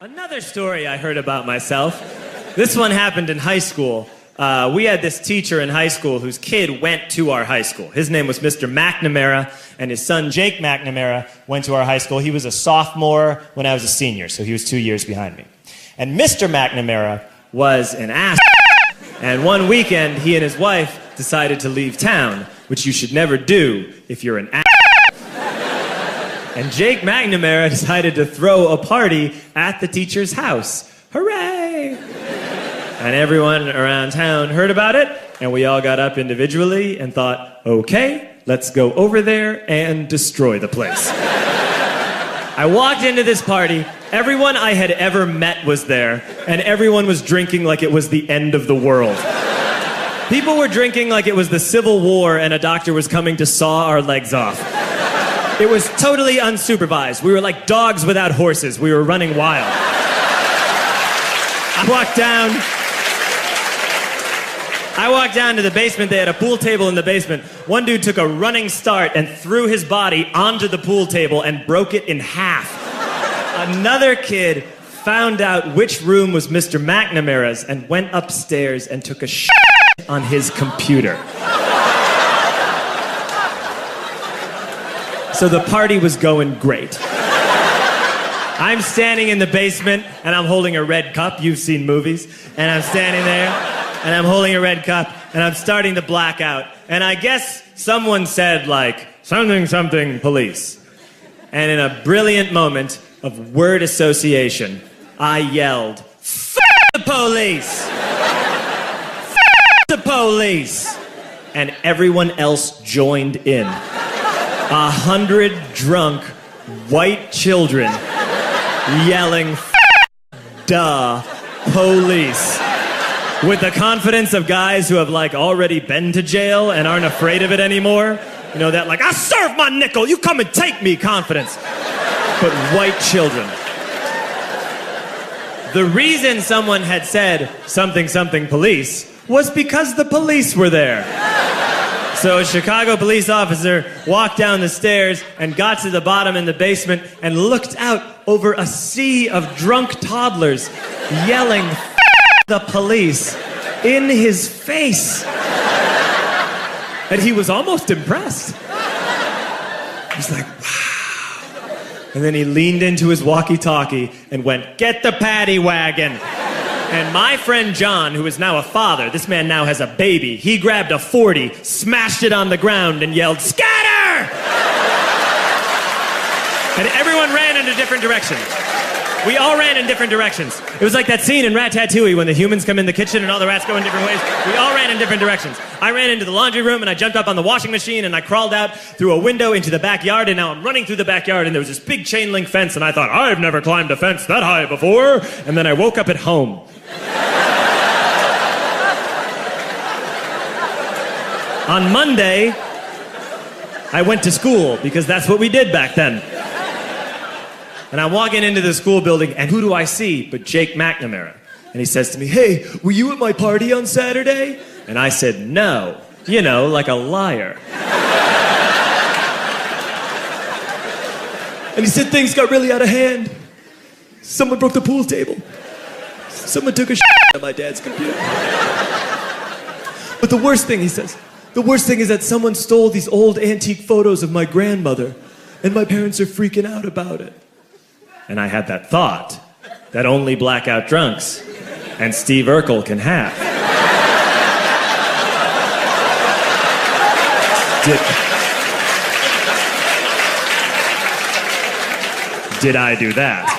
Another story I heard about myself. This one happened in high school. We had this teacher in high school whose kid went to our high school. His name was Mr. McNamara, and his son Jake McNamara went to our high school. He was a sophomore when I was a senior, so he was 2 years behind me. And Mr. McNamara was an ass. And one weekend, he and his wife decided to leave town, which you should never do if you're an ass. And Jake McNamara decided to throw a party at the teacher's house. Hooray! And everyone around town heard about it, and we all got up individually and thought, okay, let's go over there and destroy the place. I walked into this party, everyone I had ever met was there, and everyone was drinking like it was the end of the world. People were drinking like it was the Civil War and a doctor was coming to saw our legs off. It was totally unsupervised. We were like dogs without horses. We were running wild. I walked down to the basement. They had a pool table in the basement. One dude took a running start and threw his body onto the pool table and broke it in half. Another kid found out which room was Mr. McNamara's and went upstairs and took a shit on his computer. So the party was going great. I'm standing in the basement, and I'm holding a red cup. You've seen movies. And I'm standing there, and I'm holding a red cup, and I'm starting to black out. And I guess someone said, like, something, something, police. And in a brilliant moment of word association, I yelled, F*** the police! F*** the police! And everyone else joined in. 100 drunk white children yelling, duh, police. With the confidence of guys who have like already been to jail and aren't afraid of it anymore. You know, that like, I serve my nickel, you come and take me confidence. But white children. The reason someone had said something, something, police was because the police were there. So a Chicago police officer walked down the stairs and got to the bottom in the basement and looked out over a sea of drunk toddlers yelling, the police, in his face. And he was almost impressed. He's like, wow. And then he leaned into his walkie-talkie and went, get the paddy wagon. And my friend John, who is now a father, this man now has a baby, he grabbed a 40, smashed it on the ground, and yelled, scatter! And everyone ran in a different direction. We all ran in different directions. It was like that scene in Ratatouille when the humans come in the kitchen and all the rats go in different ways. We all ran in different directions. I ran into the laundry room, and I jumped up on the washing machine, and I crawled out through a window into the backyard, and now I'm running through the backyard, and there was this big chain link fence, and I thought, I've never climbed a fence that high before. And then I woke up at home. On Monday, I went to school because that's what we did back then. And I'm walking into the school building, and who do I see but Jake McNamara? And he says to me, hey, were you at my party on Saturday? And I said, no. You know, like a liar. And he said things got really out of hand. Someone broke the pool table. Someone took a shit on my dad's computer. But the worst thing, he says, the worst thing is that someone stole these old antique photos of my grandmother, and my parents are freaking out about it. And I had that thought that only blackout drunks and Steve Urkel can have. Did I do that?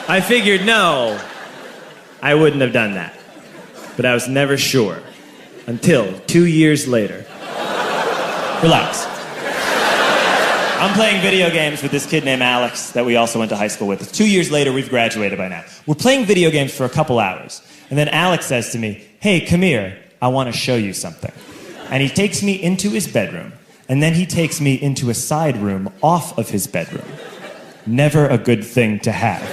I figured, no, I wouldn't have done that. But I was never sure. Until 2 years later. Relax. I'm playing video games with this kid named Alex that we also went to high school with. 2 years later, we've graduated by now. We're playing video games for a couple hours. And then Alex says to me, hey, come here, I want to show you something. And he takes me into his bedroom. And then he takes me into a side room off of his bedroom. Never a good thing to have.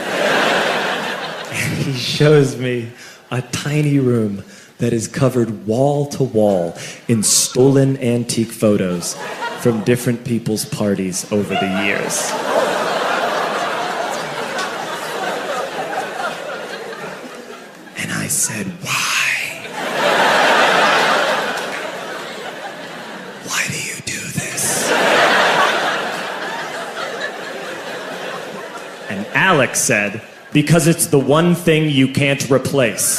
And he shows me a tiny room that is covered wall to wall in stolen antique photos from different people's parties over the years. said, why? Why do you do this? And Alex said, because it's the one thing you can't replace.